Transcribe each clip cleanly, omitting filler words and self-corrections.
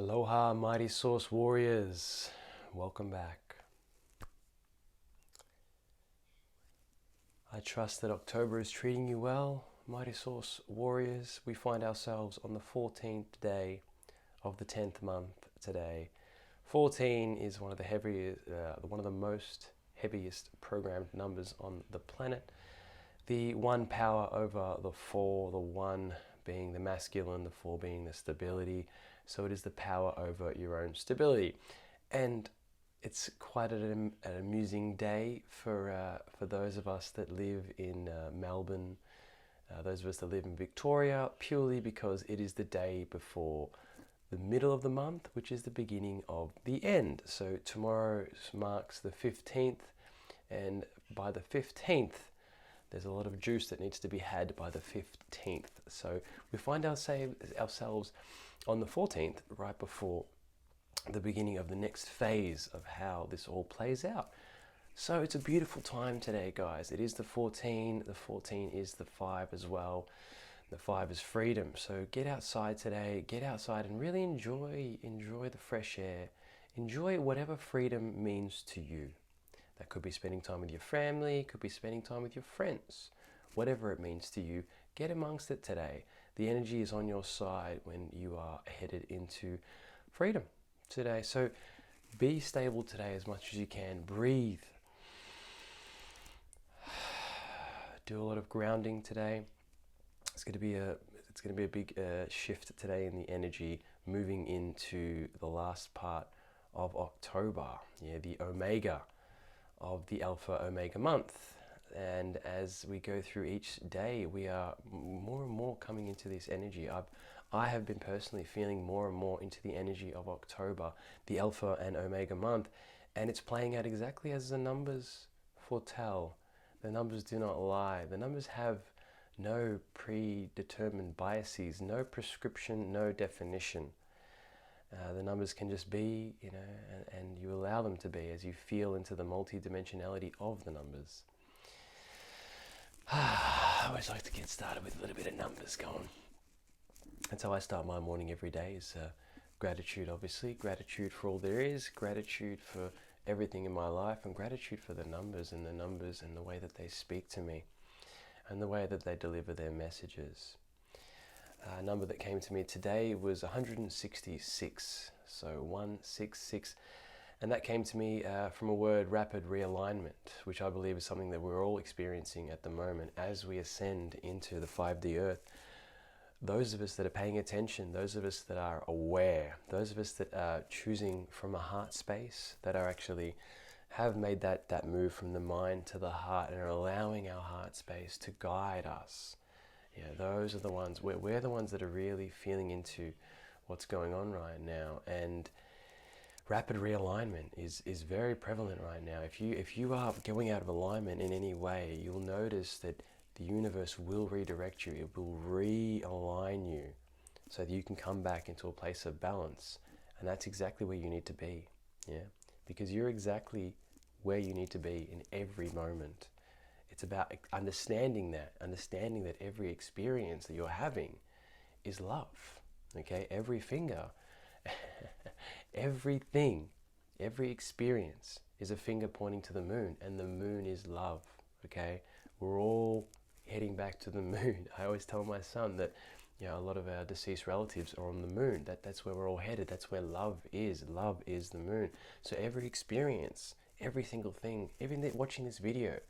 Aloha, Mighty Source Warriors. Welcome back. I trust that October is treating you well, Mighty Source Warriors. We find ourselves on the 14th day of the 10th month today. 14 is one of the most heaviest programmed numbers on the planet. The one power over the four, the one being the masculine, the four being the stability. So it is the power over your own stability. And it's quite an amusing day for those of us that live in Melbourne, those of us that live in Victoria, purely because it is the day before the middle of the month, which is the beginning of the end. So tomorrow marks the 15th, and by the 15th, there's a lot of juice that needs to be had by the 15th. So we find ourselves on the 14th, right before the beginning of the next phase of how this all plays out. So it's a beautiful time today, guys. It is the 14. The 14 is the 5 as well. The 5 is freedom. So get outside today. Get outside and really enjoy the fresh air. Enjoy whatever freedom means to you. That could be spending time with your family, could be spending time with your friends. Whatever it means to you, get amongst it today. The energy is on your side when you are headed into freedom today. So be stable today as much as you can. Breathe. Do a lot of grounding today. It's going to be a big shift today in the energy moving into the last part of October. Yeah, the Omega of the Alpha Omega month. And as we go through each day, we are more and more coming into this energy. I have been personally feeling more and more into the energy of October, the Alpha and Omega month, and it's playing out exactly as the numbers foretell. The numbers do not lie. The numbers have no predetermined biases, no prescription, no definition. The numbers can just be, and you allow them to be as you feel into the multi-dimensionality of the numbers. I always like to get started with a little bit of numbers going. That's how I start my morning every day, is gratitude, obviously. Gratitude for all there is, gratitude for everything in my life, and gratitude for the numbers and the way that they speak to me and the way that they deliver their messages. A number that came to me today was 166, so 166, and that came to me from a word, rapid realignment, which I believe is something that we're all experiencing at the moment as we ascend into the 5D Earth. Those of us that are paying attention, those of us that are aware, those of us that are choosing from a heart space, that are actually have made that move from the mind to the heart and are allowing our heart space to guide us. Yeah, those are the ones, we're the ones that are really feeling into what's going on right now. And rapid realignment is very prevalent right now. If you are going out of alignment in any way, you'll notice that the universe will redirect you. It will realign you so that you can come back into a place of balance. And that's exactly where you need to be. Yeah, because you're exactly where you need to be in every moment. It's about understanding that every experience that you're having is love. Okay, every finger, everything, every experience is a finger pointing to the moon, and the moon is love. Okay, we're all heading back to the moon. I always tell my son that a lot of our deceased relatives are on the moon. That's where we're all headed. That's where love is. Love is the moon. So every experience, every single thing, even watching this video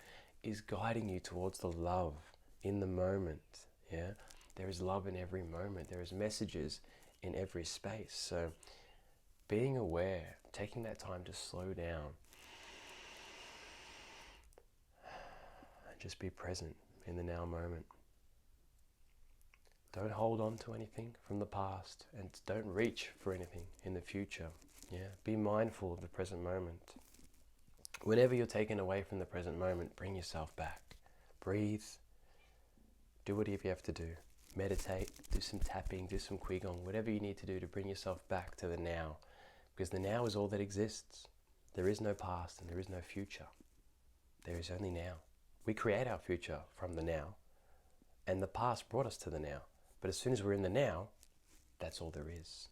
is guiding you towards the love in the moment. Yeah, there is love in every moment. There is messages in every space. So being aware, taking that time to slow down and just be present in the now moment. Don't hold on to anything from the past, and don't reach for anything in the future. Yeah, be mindful of the present moment. Whenever you're taken away from the present moment, bring yourself back. Breathe. Do whatever you have to do. Meditate, do some tapping, do some qigong, whatever you need to do to bring yourself back to the now. Because the now is all that exists. There is no past and there is no future. There is only now. We create our future from the now, and the past brought us to the now. But as soon as we're in the now, that's all there is.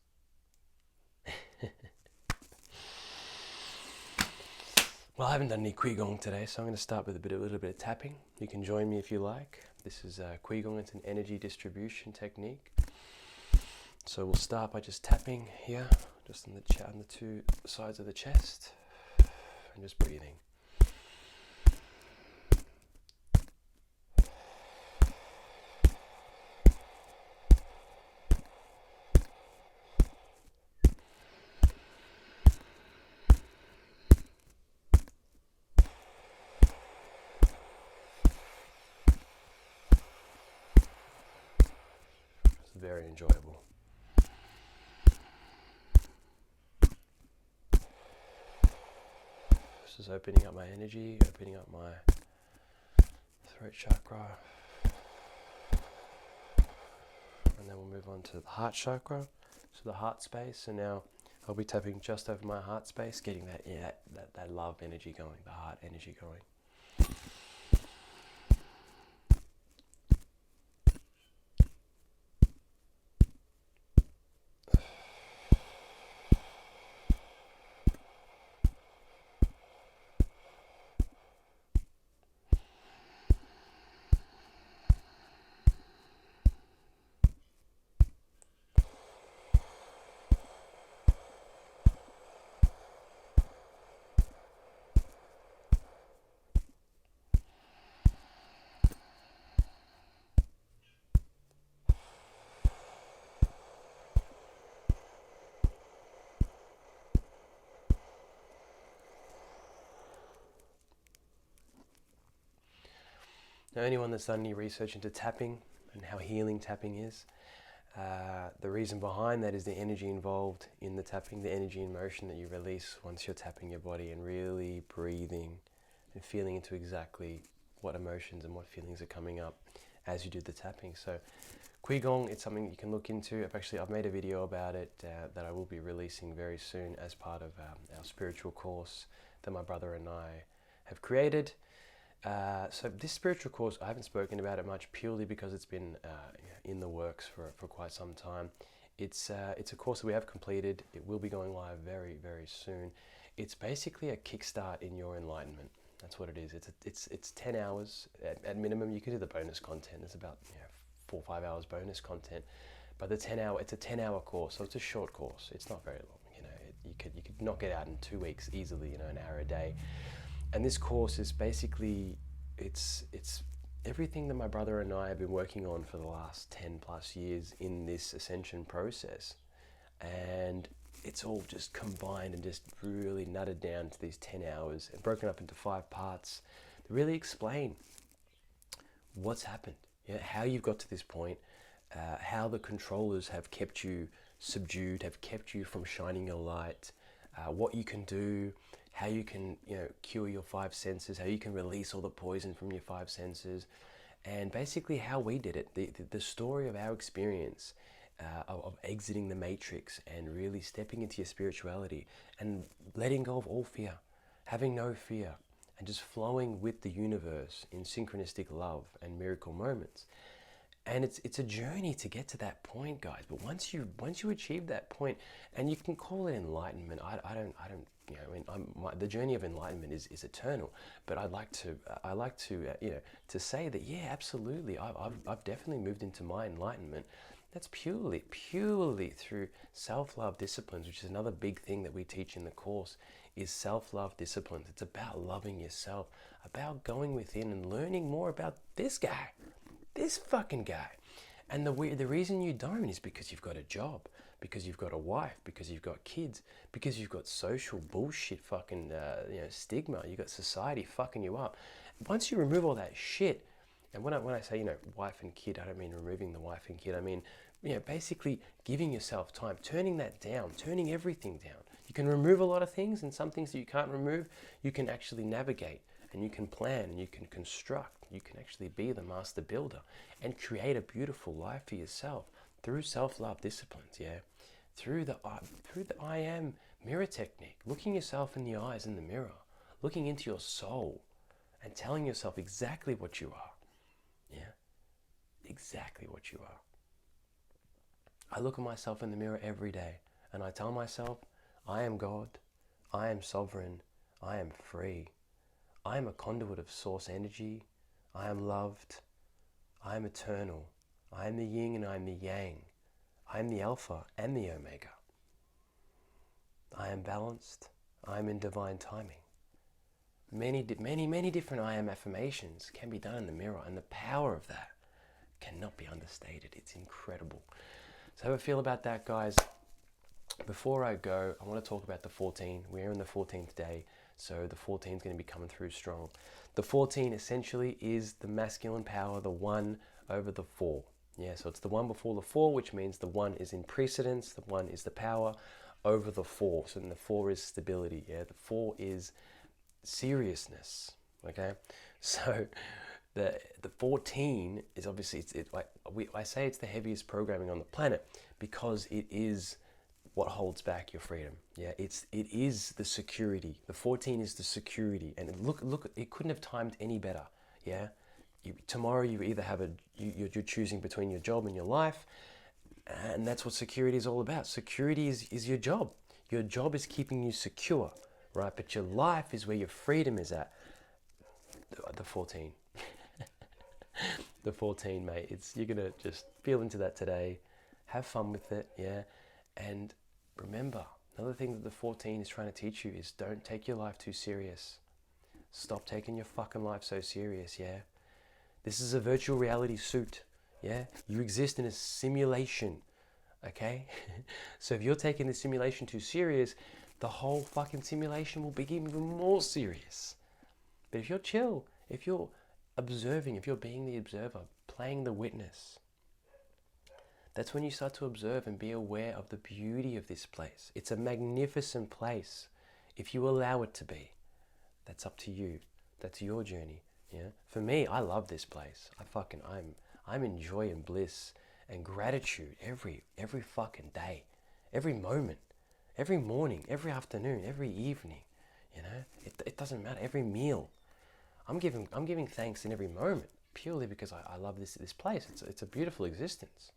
Well, I haven't done any Qigong today, so I'm going to start with a little bit of tapping. You can join me if you like. This is Qigong. It's an energy distribution technique. So we'll start by just tapping here, just on the two sides of the chest, and just breathing. It's very enjoyable. This is opening up my energy, opening up my throat chakra. And then we'll move on to the heart chakra, so the heart space. So now I'll be tapping just over my heart space, getting that love energy going, the heart energy going. Now, anyone that's done any research into tapping and how healing tapping is, the reason behind that is the energy involved in the tapping, the energy in motion that you release once you're tapping your body, and really breathing and feeling into exactly what emotions and what feelings are coming up as you do the tapping. So Qigong, it's something you can look into. I've made a video about it that I will be releasing very soon as part of our spiritual course that my brother and I have created. So this spiritual course, I haven't spoken about it much purely because it's been in the works for quite some time. It's a course that we have completed. It will be going live very, very soon. It's basically a kickstart in your enlightenment. That's what it is. It's 10 hours at minimum. You can do the bonus content. It's about 4 or 5 hours bonus content. But it's a 10-hour course, so it's a short course. It's not very long. You could knock it out in 2 weeks easily. An hour a day. And this course is basically, it's everything that my brother and I have been working on for the last 10 plus years in this ascension process. And it's all just combined and just really nutted down to these 10 hours and broken up into 5 parts that really explain what's happened, how you've got to this point, how the controllers have kept you subdued, have kept you from shining your light, what you can do, how you can cure your 5 senses, how you can release all the poison from your 5 senses, and basically how we did it, the story of our experience of exiting the matrix and really stepping into your spirituality and letting go of all fear, having no fear, and just flowing with the universe in synchronistic love and miracle moments. And it's a journey to get to that point, guys. But once you achieve that point, and you can call it enlightenment, the journey of enlightenment is eternal. But I like to say that absolutely, I've definitely moved into my enlightenment. That's purely through self-love disciplines, which is another big thing that we teach in the course, is self-love disciplines. It's about loving yourself, about going within and learning more about this fucking guy. And the reason you don't is because you've got a job, because you've got a wife, because you've got kids, because you've got social bullshit fucking stigma. You've got society fucking you up. Once you remove all that shit, and when I say wife and kid, I don't mean removing the wife and kid. I mean basically giving yourself time, turning that down, turning everything down. You can remove a lot of things, and some things that you can't remove, you can actually navigate, and you can plan, and you can construct. You can actually be the master builder and create a beautiful life for yourself through self-love disciplines, through the I am mirror technique, looking yourself in the eyes in the mirror, looking into your soul and telling yourself exactly what you are, exactly what you are. I look at myself in the mirror every day and I tell myself, I am God, I am sovereign, I am free. I am a conduit of source energy, I am loved, I am eternal, I am the yin and I am the yang, I am the alpha and the omega. I am balanced, I am in divine timing. Many different I am affirmations can be done in the mirror, and the power of that cannot be understated. It's incredible. So how I feel about that, guys. Before I go, I want to talk about the 14. We're in the 14th day, so the 14 is going to be coming through strong. The 14 essentially is the masculine power, the 1 over the 4. Yeah, so it's the 1 before the 4, which means the 1 is in precedence, the 1 is the power over the 4. So then the 4 is stability, yeah? The 4 is seriousness, okay? So the 14 is obviously, I say it's the heaviest programming on the planet because it is what holds back your freedom. Yeah, it is the security. The 14 is the security, and look, it couldn't have timed any better. Yeah, tomorrow you either have you're choosing between your job and your life, and that's what security is all about. Security is your job. Your job is keeping you secure, right? But your life is where your freedom is at. The 14. The 14, mate. You're gonna just feel into that today. Have fun with it, yeah. And remember, another thing that the 14 is trying to teach you is don't take your life too serious. Stop taking your fucking life so serious, yeah. This is a virtual reality suit, yeah. You exist in a simulation, okay. So if you're taking the simulation too serious, the whole fucking simulation will be even more serious. But if you're chill, if you're observing, if you're being the observer, playing the witness, that's when you start to observe and be aware of the beauty of this place. It's a magnificent place if you allow it to be. That's up to you. That's your journey. Yeah. For me, I love this place. I'm in joy and bliss and gratitude every fucking day, every moment, every morning, every afternoon, every evening. You know, it doesn't matter. Every meal, I'm giving thanks in every moment purely because I love this place. It's a beautiful existence.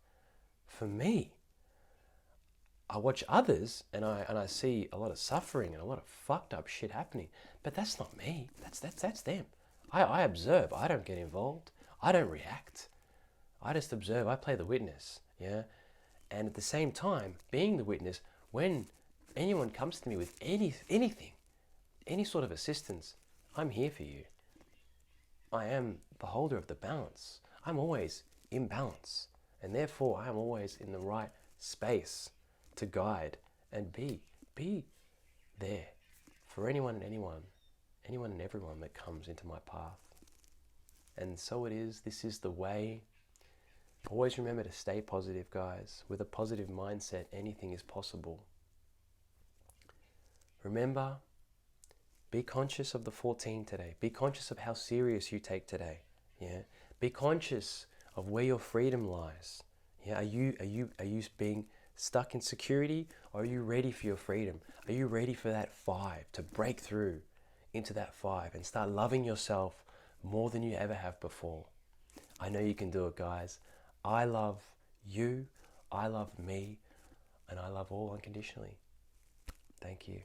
For me, I watch others and I see a lot of suffering and a lot of fucked up shit happening, but that's not me. That's them. I observe. I don't get involved. I don't react. I just observe. I play the witness. Yeah, and at the same time, being the witness, when anyone comes to me with anything, any sort of assistance, I'm here for you. I am the holder of the balance. I'm always in balance, and therefore I'm always in the right space to guide and be there for anyone and everyone that comes into my path. And so it is. This is the way. Always remember to stay positive, guys. With a positive mindset, anything is possible. Remember, be conscious of the 14 today. Be conscious of how serious you take today. Yeah. Be conscious of where your freedom lies. Yeah. Are you being stuck in security, or are you ready for your freedom? Are you ready for that 5 to break through into that 5 and start loving yourself more than you ever have before? I know you can do it, guys. I love you. I love me, and I love all unconditionally. Thank you.